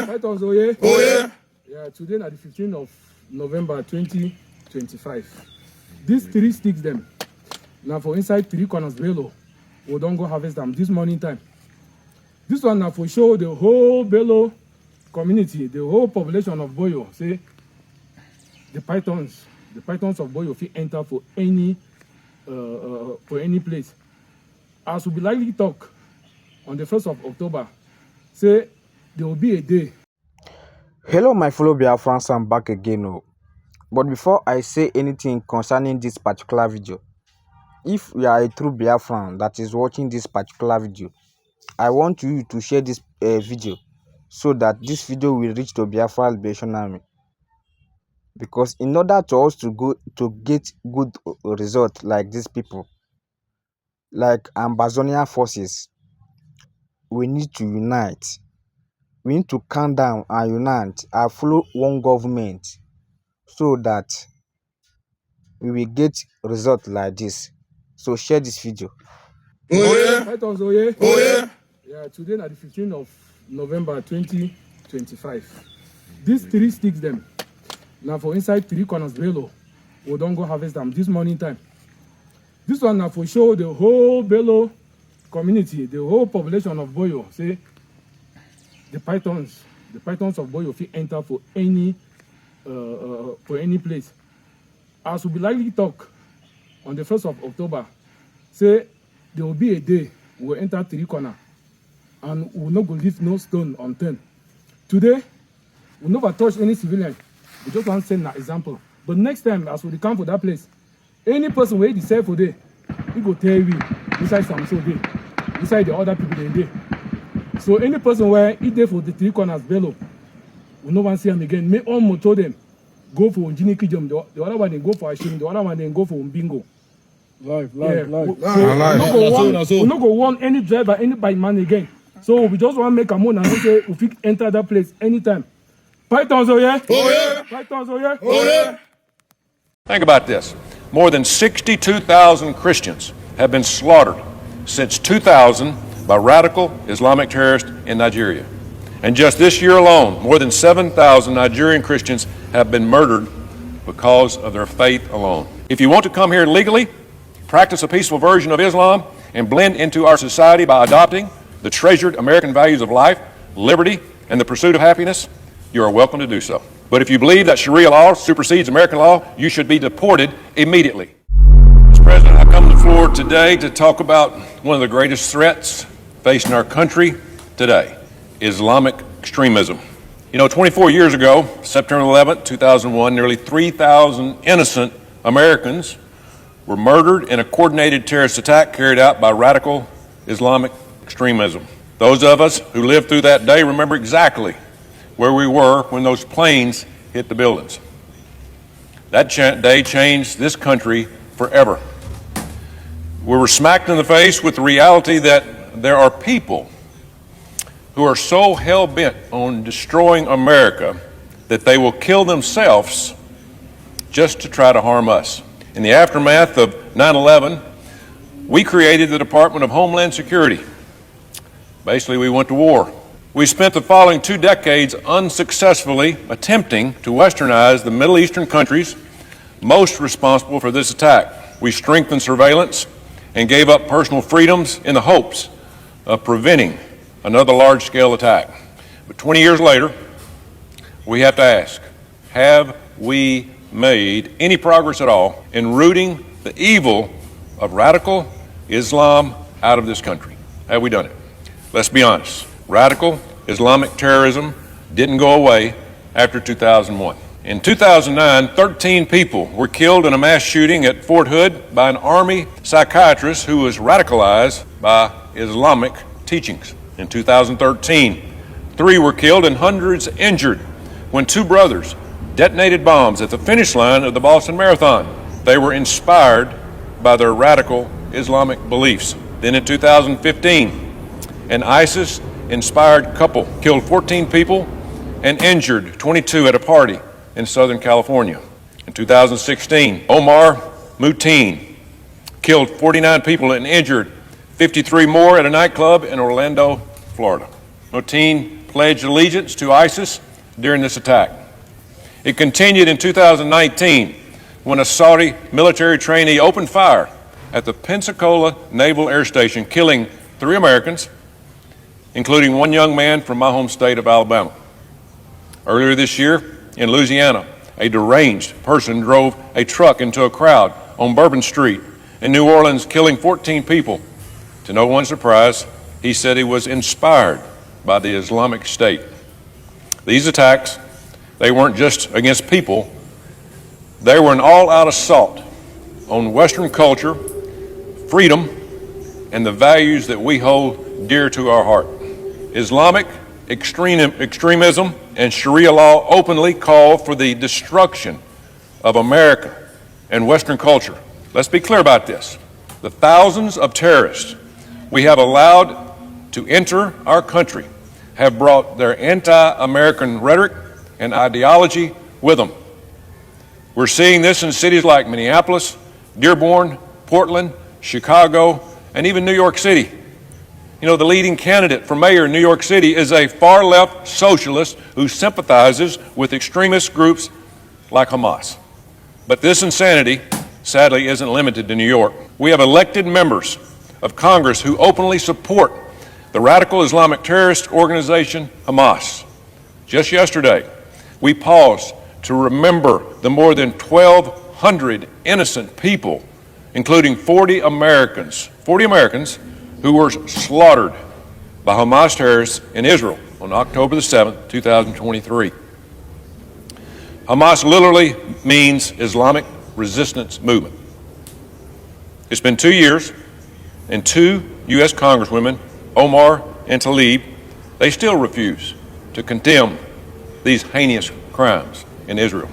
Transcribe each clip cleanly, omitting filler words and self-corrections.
Right on, Zoye. Oh yeah. Yeah, today na the 15th of November 2025. These 3 sticks them. Now for inside 3 corners Bello. We don't go harvest them this morning time. This one now for show the whole Bello community, the whole population of Boyo. Say the pythons of Boyo fit enter for any place. As we be likely talk on the 1st of October, say there will be a day. Hello, my fellow Biafrans, I'm back again. But before I say anything concerning this particular video, if you are a true Biafran that is watching this particular video, I want you to share this video so that this video will reach the Biafra Liberation Army. Because in order to us to get good result like these people, like Ambazonian forces, we need to unite. We need to calm down and unite and follow one government so that we will get result like this. So share this video. Oh yeah. Right on, Zoye. Oh yeah. Yeah, today na the 15th of November 2025. These 3 sticks them. Now for inside 3 corners Bello. We don't go harvest them this morning time. This one now for show the whole Bello community, the whole population of Boyo. Say the pythons of Boyo fit enter for any place. As we be likely talk on the 1st of October, say there will be a day we will enter 3 corner and we will not go leave no stone unturned. Today, we never touch any civilian. We just want to send an example. But next time, as we come for that place, any person where he decide for day, he go tell you inside some so day, inside the other people in there. So any person where he there for the 3 corners Bello, we no want to see him again. May all motor them go for Jini Kijum, the other one they go for Ashim, the other one they go for Bingo. Live. We no go want any driver, any bike man again. So we just want to make a moon and say if we enter that place anytime. Pythons, oh yeah? Oh yeah. Pythons, oh yeah? Oh yeah. Think about this. More than 62,000 Christians have been slaughtered since 2000 by radical Islamic terrorists in Nigeria. And just this year alone, more than 7,000 Nigerian Christians have been murdered because of their faith alone. If you want to come here legally, practice a peaceful version of Islam, and blend into our society by adopting the treasured American values of life, liberty, and the pursuit of happiness, you are welcome to do so. But if you believe that Sharia law supersedes American law, you should be deported immediately. Mr. President, I come to the floor today to talk about one of the greatest threats facing our country today, Islamic extremism. You know, 24 years ago, September 11, 2001, nearly 3,000 innocent Americans were murdered in a coordinated terrorist attack carried out by radical Islamic extremism. Those of us who lived through that day remember exactly where we were when those planes hit the buildings. That day changed this country forever. We were smacked in the face with the reality that there are people who are so hell-bent on destroying America that they will kill themselves just to try to harm us. In the aftermath of 9/11, we created the Department of Homeland Security. Basically, we went to war. We spent the following 2 decades unsuccessfully attempting to westernize the Middle Eastern countries most responsible for this attack. We strengthened surveillance and gave up personal freedoms in the hopes of preventing another large-scale attack. But 20 years later, we have to ask, have we made any progress at all in rooting the evil of radical Islam out of this country? Have we done it? Let's be honest. Radical Islamic terrorism didn't go away after 2001. In 2009, 13 people were killed in a mass shooting at Fort Hood by an Army psychiatrist who was radicalized by Islamic teachings. In 2013, 3 were killed and hundreds injured when 2 brothers detonated bombs at the finish line of the Boston Marathon. They were inspired by their radical Islamic beliefs. Then in 2015, an ISIS-inspired couple killed 14 people and injured 22 at a party in Southern California. In 2016, Omar Muteen killed 49 people and injured 53 more at a nightclub in Orlando, Florida. Muteen pledged allegiance to ISIS during this attack. It continued in 2019 when a Saudi military trainee opened fire at the Pensacola Naval Air Station, killing 3 Americans, including 1 young man from my home state of Alabama. Earlier this year in Louisiana, a deranged person drove a truck into a crowd on Bourbon Street in New Orleans, killing 14 people. To no one's surprise, he said he was inspired by the Islamic State. These attacks, they weren't just against people, they were an all-out assault on Western culture, freedom, and the values that we hold dear to our heart. Islamic extremism and Sharia law openly call for the destruction of America and Western culture. Let's be clear about this. The thousands of terrorists we have allowed to enter our country have brought their anti-American rhetoric and ideology with them. We're seeing this in cities like Minneapolis, Dearborn, Portland, Chicago, and even New York City. You know, the leading candidate for mayor in New York City is a far-left socialist who sympathizes with extremist groups like Hamas. But this insanity, sadly, isn't limited to New York. We have elected members of Congress who openly support the radical Islamic terrorist organization Hamas. Just yesterday, we paused to remember the more than 1,200 innocent people, including 40 Americans who were slaughtered by Hamas terrorists in Israel on October the 7th, 2023. Hamas literally means Islamic Resistance Movement. It's been 2 years, and 2 U.S. Congresswomen, Omar and Tlaib, they still refuse to condemn these heinous crimes in Israel.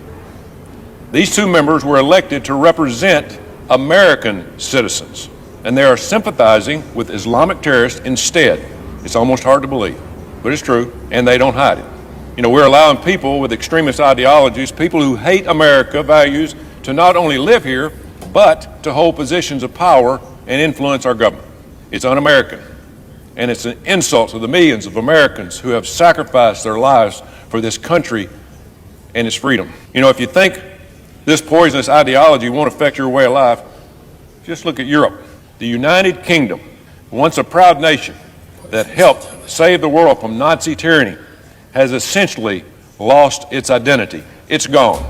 These 2 members were elected to represent American citizens, and they are sympathizing with Islamic terrorists instead. It's almost hard to believe, but it's true, and they don't hide it. You know, we're allowing people with extremist ideologies, people who hate America values, to not only live here, but to hold positions of power and influence our government. It's un-American, and it's an insult to the millions of Americans who have sacrificed their lives for this country and its freedom. You know, if you think this poisonous ideology won't affect your way of life, just look at Europe. The United Kingdom, once a proud nation that helped save the world from Nazi tyranny, has essentially lost its identity. It's gone.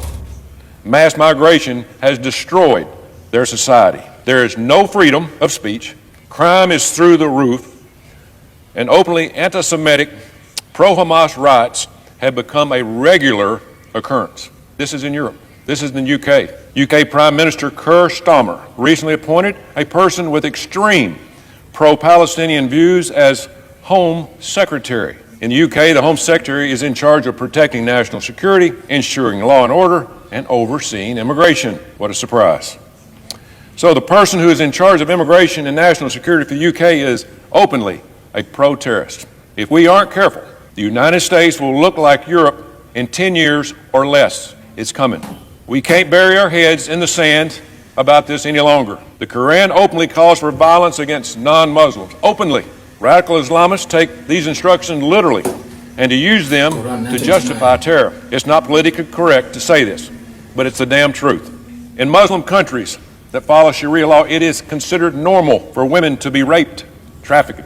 Mass migration has destroyed their society. There is no freedom of speech. Crime is through the roof. And openly anti-Semitic, pro-Hamas riots have become a regular occurrence. This is in Europe. This is in the UK. UK Prime Minister Keir Starmer recently appointed a person with extreme pro-Palestinian views as Home Secretary. In the UK, the Home Secretary is in charge of protecting national security, ensuring law and order, and overseeing immigration. What a surprise. So the person who is in charge of immigration and national security for the UK is openly a pro-terrorist. If we aren't careful, the United States will look like Europe in 10 years or less. It's coming. We can't bury our heads in the sand about this any longer. The Quran openly calls for violence against non-Muslims. Openly. Radical Islamists take these instructions literally and to use them to justify terror. It's not politically correct to say this, but it's the damn truth. In Muslim countries that follow Sharia law, it is considered normal for women to be raped, trafficked,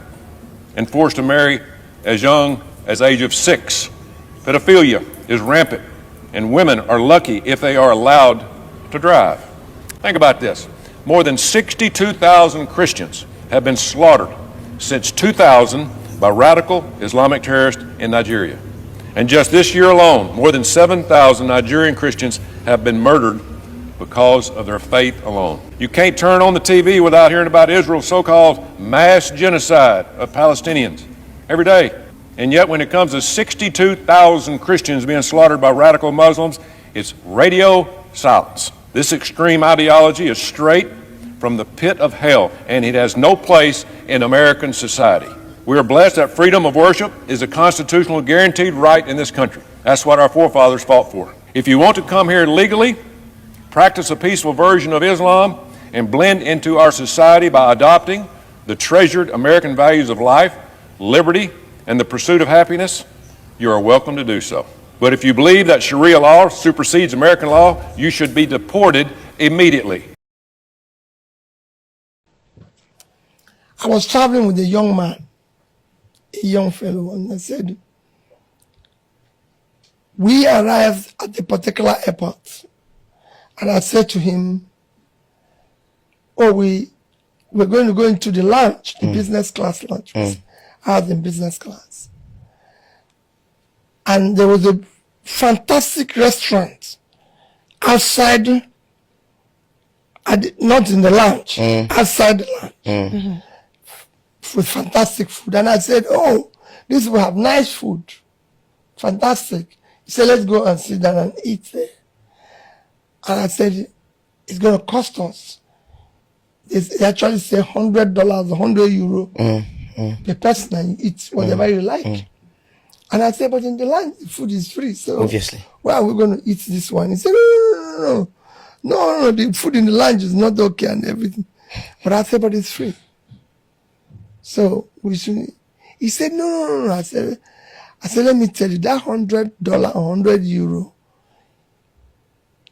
and forced to marry as young as age of 6. Pedophilia is rampant, and women are lucky if they are allowed to drive. Think about this. More than 62,000 Christians have been slaughtered since 2000 by radical Islamic terrorists in Nigeria. And just this year alone, more than 7,000 Nigerian Christians have been murdered because of their faith alone. You can't turn on the TV without hearing about Israel's so-called mass genocide of Palestinians every day. And yet when it comes to 62,000 Christians being slaughtered by radical Muslims, it's radio silence. This extreme ideology is straight from the pit of hell, and it has no place in American society. We are blessed that freedom of worship is a constitutional guaranteed right in this country. That's what our forefathers fought for. If you want to come here legally, practice a peaceful version of Islam, and blend into our society by adopting the treasured American values of life, liberty, and the pursuit of happiness, you are welcome to do so. But if you believe that Sharia law supersedes American law, you should be deported immediately. I was traveling with a young man, a young fellow, and I said, we arrived at a particular airport, and I said to him, oh, we're going to go into the lounge, the business class lounge. I was in business class. And there was a fantastic restaurant outside, not in the lounge, outside the lounge, with fantastic food. And I said, oh, this will have nice food, fantastic. He said, let's go and sit down and eat there. And I said, it's going to cost us. They actually say $100, €100 per person, and you eat whatever you like. And I said, but in the land, the food is free. So obviously, why are we going to eat this one? He said, no, the food in the lounge is not okay and everything. But I said, but it's free. So we should. He said, no. I said, let me tell you, that $100 or €100,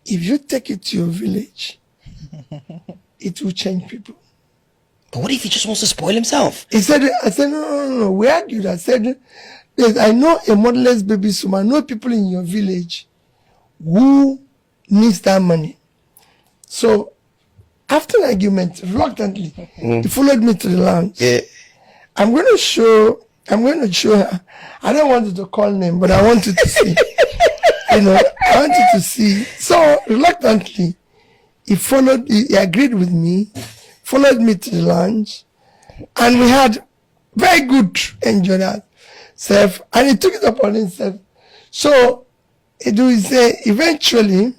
if you take it to your village, it will change people. but what if he just wants to spoil himself? He said, I said, no. We argued. I said, I know a motherless baby, so I know people in your village who needs that money. So after an argument, reluctantly, he followed me to the lounge. Yeah. I'm going to show her. I don't want you to call name, but I want you to see. I want you to see. So reluctantly, he agreed with me, followed me to the lounge, and we had very good enjoyment. And he took it upon himself. So it will say eventually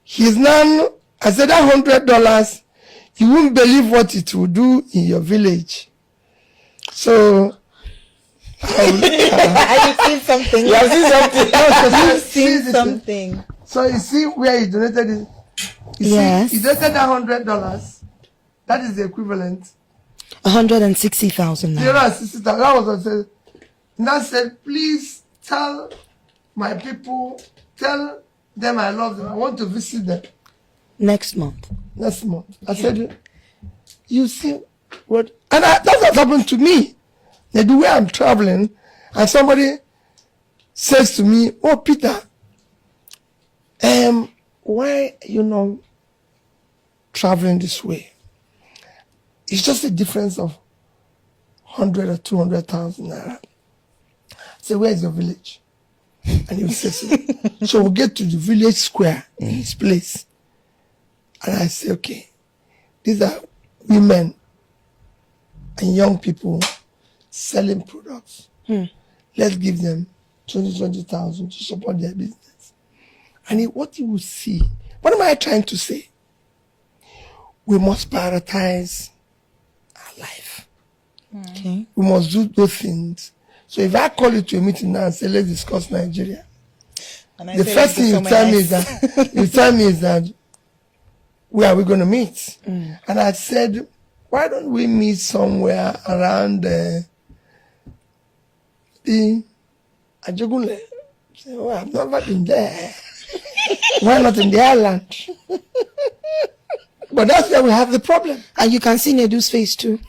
he's now, I said that $100, you won't believe what it will do in your village. So I've seen something. You have seen something. I've seen something. So you see where he donated it. Yes. He donated that $100. That is the equivalent. 160,000 now. That was what I said. And I said, please tell my people, tell them I love them. I want to visit them Next month. next month. I said, you see what? And that's what happened to me. The way I'm traveling, and somebody says to me, oh, Peter, why are you not traveling this way? It's just a difference of 100 or 200,000 naira. I say, where is your village? And he says, so we'll get to the village square in his place. And I say, okay, these are women and young people selling products. Let's give them 20,000 to support their business. And what you will see, what am I trying to say? We must prioritize our life. Okay. We must do those things. So if I call you to a meeting now and say, let's discuss Nigeria, the first thing you tell me is that, where are we going to meet? And I said, why don't we meet somewhere around the Ajogunle? Oh, I've never been there. Why not in the island? But that's where we have the problem. And you can see Nedu's face too.